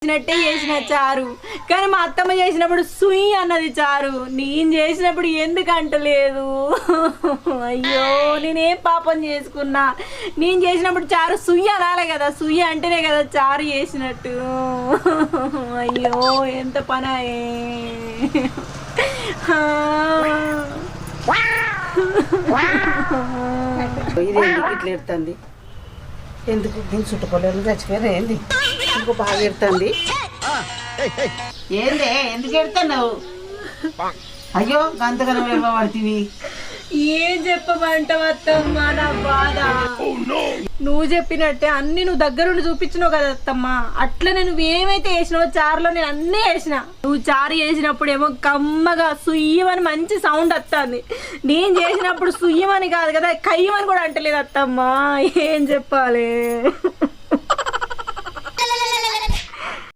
చేసినట్టే చేసిన చారు, కానీ మా అత్తమ్మ చేసినప్పుడు సుయి అన్నది చారు, నేను చేసినప్పుడు ఎందుకు అంటలేదు? అయ్యో నేనేం పాపం చేసుకున్నా? నేను చేసినప్పుడు చారు సుయ్య అనాలే కదా, సుయ్య అంటేనే కదా చారు చేసినట్టు. అయ్యో ఎంత పనాయే. ఇది ఎందుకు ఇట్లా ఎడుతుంది? ఎందుకు దీని చుట్టుకోలేదు చచ్చిపోయినా ఏంది? ఇంకో బాగా ఎడుతుంది ఏందే? ఎందుకు ఎడుతున్నావు? అయ్యో గంతగనం ఇవ్వబడుతుంది. ఏం చెప్పమంటావు అత్తమ్మ నా బాధ? నువ్వు చెప్పినట్టే అన్ని నువ్వు దగ్గరుండి చూపించినావు కదా అత్తమ్మ, అట్లనే నువ్వు ఏమైతే వేసినావో చారులో నేను అన్నీ వేసిన. నువ్వు చారు చేసినప్పుడు ఏమో కమ్మగా సుయ్యమని మంచి సౌండ్ వస్తుంది, నేను చేసినప్పుడు సుయ్యమని కాదు కదా కయ్యమని కూడా అంటలేదు అత్తమ్మ. ఏం చెప్పాలి?